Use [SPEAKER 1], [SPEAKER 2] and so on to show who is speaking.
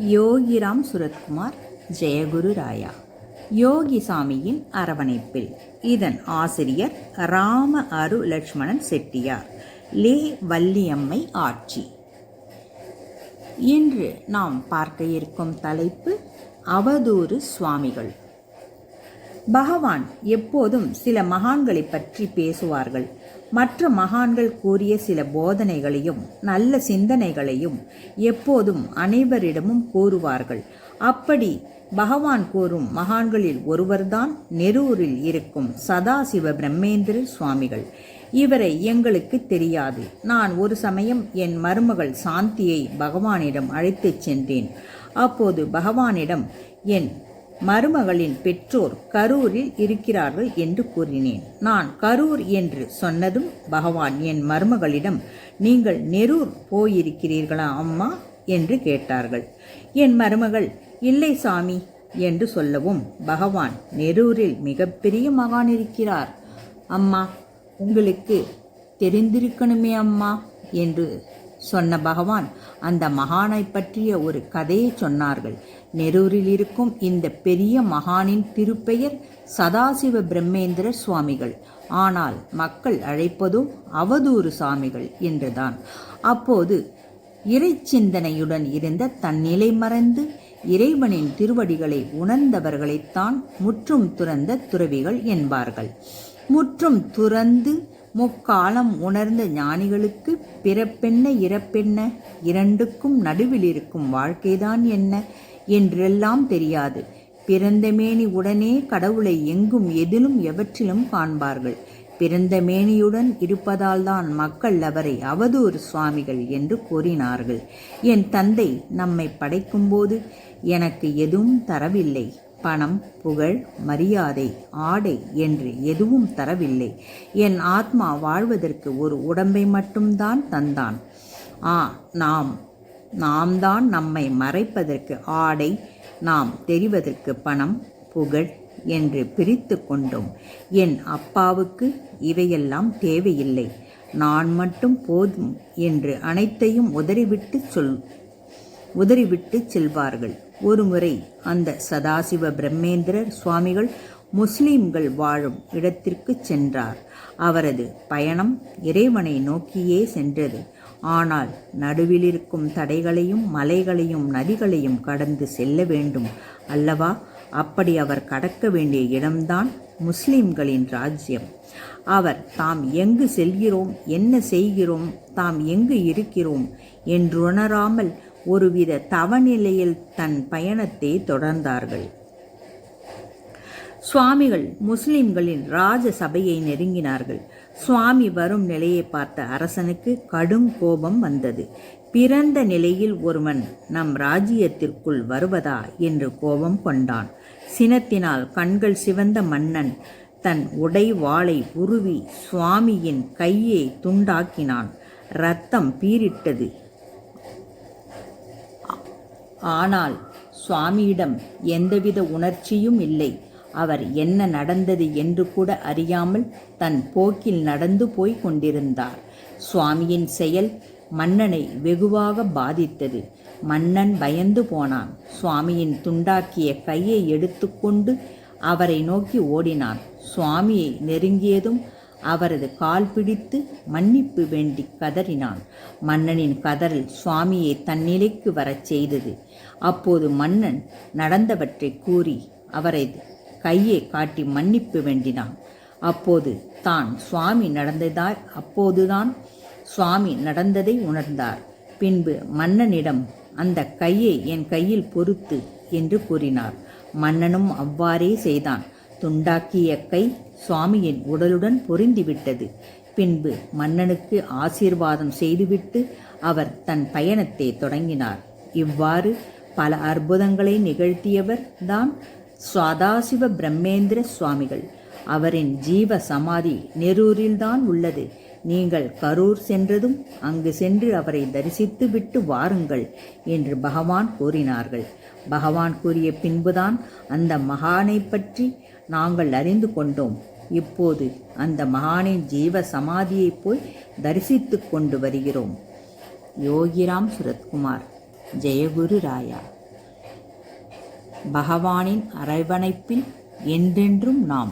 [SPEAKER 1] யோகிராம் சுரத்குமார், ஜெயகுரு ராயா. யோகி சாமியின் அரவணைப்பில். இதன் ஆசிரியர் ராம அரு லட்சுமணன் செட்டியார். லே வள்ளியம்மை ஆட்சி. இன்று நாம் பார்க்க இருக்கும் தலைப்பு அவதூறு சுவாமிகள். பகவான் எப்போதும் சில மகான்களை பற்றி பேசுவார்கள். மற்ற மகான்கள் கூறிய சில போதனைகளையும் நல்ல சிந்தனைகளையும் எப்போதும் அனைவரிடமும் கூறுவார்கள். அப்படி பகவான் கூறும் மகான்களில் ஒருவர்தான் நெரூரில் இருக்கும் சதாசிவ பிரம்மேந்திர சுவாமிகள். இவரை எங்களுக்கு தெரியாது. நான் ஒரு சமயம் என் மருமகள் சாந்தியை பகவானிடம் அழைத்துச் சென்றேன். அப்போது பகவானிடம் என் மருமகளின் பெற்றோர் கரூரில் இருக்கிறார்கள் என்று கூறினேன். நான் கரூர் என்று சொன்னதும் பகவான் என் மருமகளிடம், நீங்கள் நெரூர் போயிருக்கிறீர்களா அம்மா என்று கேட்டார்கள். என் மருமகள், இல்லை சாமி என்று சொல்லவும், பகவான், நெரூரில் மிகப்பெரிய மகான் இருக்கிறார் அம்மா, உங்களுக்கு தெரிந்திருக்கணுமே அம்மா என்று சொன்ன பகவான் அந்த மகானை பற்றிய ஒரு கதையை சொன்னார்கள். நெரூரில் இருக்கும் இந்த பெரிய மகானின் திருப்பெயர் சதாசிவ பிரம்மேந்திர சுவாமிகள். ஆனால் மக்கள் அழைப்பதோ அவதூறு சாமிகள் என்றுதான். அப்போது இறை சிந்தனையுடன் இருந்த தன்னிலை மறந்து இறைவனின் திருவடிகளை உணர்ந்தவர்களைத்தான் முற்றும் துறந்த துறவிகள் என்பார்கள். முற்றும் துறந்து முக்காலம் உணர்ந்த ஞானிகளுக்கு பிறப்பென்ன இறப்பென்ன, இரண்டுக்கும் நடுவில் இருக்கும் வாழ்க்கைதான் என்ன என்றெல்லாம் தெரியாது. பிறந்த மேனி உடனே கடவுளை எங்கும் எதிலும் எவற்றிலும் காண்பார்கள். பிறந்த மேனியுடன் இருப்பதால் தான் மக்கள் அவரை அவதூறு சுவாமிகள் என்று கூறினார்கள். என் தந்தை நம்மை படைக்கும்போது எனக்கு எதுவும் தரவில்லை. பணம், புகழ், மரியாதை, ஆடை என்று எதுவும் தரவில்லை. என் ஆத்மா வாழ்வதற்கு ஒரு உடம்பை மட்டும்தான் தந்தான். நாம் தான் நம்மை மறைப்பதற்கு ஆடை, நாம் தெரிவதற்கு பணம், புகழ் என்று பிரித்து கொண்டோம். என் அப்பாவுக்கு இவையெல்லாம் தேவையில்லை. நான் மட்டும் போதும் என்று அனைத்தையும் உதறிவிட்டு செல்வார்கள். ஒருமுறை அந்த சதாசிவ பிரம்மேந்திரர் சுவாமிகள் முஸ்லிம்கள் வாழும் இடத்திற்கு சென்றார். அவரது பயணம் இறைவனை நோக்கியே சென்றது. ஆனால் நடுவில் இருக்கும் தடைகளையும் மலைகளையும் நதிகளையும் கடந்து செல்ல வேண்டும் அல்லவா? அப்படி அவர் கடக்க வேண்டிய இடம்தான் முஸ்லிம்களின் ராஜ்யம். அவர் தாம் எங்கு செல்கிறோம், என்ன செய்கிறோம், தாம் எங்கு இருக்கிறோம் என்றுணராமல் ஒருவித தவநிலையில் தன் பயணத்தை தொடர்ந்தார்கள். சுவாமிகள் முஸ்லிம்களின் ராஜ சபையை நெருங்கினார்கள். சுவாமி வரும் நிலையை பார்த்த அரசனுக்கு கடும் கோபம் வந்தது. பிறந்த நிலையில் ஒருவன் நம் ராஜ்யத்திற்குள் வருவதா என்று கோபம் கொண்டான். சினத்தினால் கண்கள் சிவந்த மன்னன் தன் உடைவாளை உருவி சுவாமியின் கையை துண்டாக்கினான். இரத்தம் பீரிட்டது. ஆனால் சுவாமியிடம் எந்தவித உணர்ச்சியும் இல்லை. அவர் என்ன நடந்தது என்று கூட அறியாமல் தன் போக்கில் நடந்து போய் கொண்டிருந்தார். சுவாமியின் செயல் மன்னனை வெகுவாக பாதித்தது. மன்னன் பயந்து போனான். சுவாமியின் துண்டாக்கிய கையை எடுத்துக்கொண்டு அவரை நோக்கி ஓடினான். சுவாமியை நெருங்கியதும் அவரது கால் பிடித்து மன்னிப்பு வேண்டி கதறினான். மன்னனின் கதறல் சுவாமியை தன்னிலைக்கு வரச் செய்தது. அப்போது மன்னன் நடந்தவற்றை கூறி அவரை கையை காட்டி மன்னிப்பு வேண்டினான். அப்போதுதான் சுவாமி நடந்ததை உணர்ந்தார். பின்பு மன்னனிடம் அந்த கையை என் கையில் பொறுத்து என்று கூறினார். மன்னனும் அவ்வாறே செய்தான். துண்டாக்கிய கை சுவாமியின் உடலுடன் பொருந்திவிட்டது. பின்பு மன்னனுக்கு ஆசீர்வாதம் செய்துவிட்டு அவர் தன் பயணத்தை தொடங்கினார். இவ்வாறு பல அற்புதங்களை நிகழ்த்தியவர் தான் சதாசிவ பிரம்மேந்திர சுவாமிகள். அவரின் ஜீவ சமாதி நெரூரில்தான் உள்ளது. நீங்கள் கரூர் சென்றதும் அங்கு சென்று அவரை தரிசித்து விட்டு வாருங்கள் என்று பகவான் கூறினார்கள். பகவான் கூறிய பின்புதான் அந்த மகானை பற்றி நாங்கள் அறிந்து கொண்டோம். இப்போது அந்த மகானின் ஜீவ சமாதியை போய் தரிசித்து கொண்டு வருகிறோம். யோகிராம் சுரத்குமார், ஜெயகுரு ராயா. பகவானின் அரவணைப்பில் என்றென்றும் நாம்.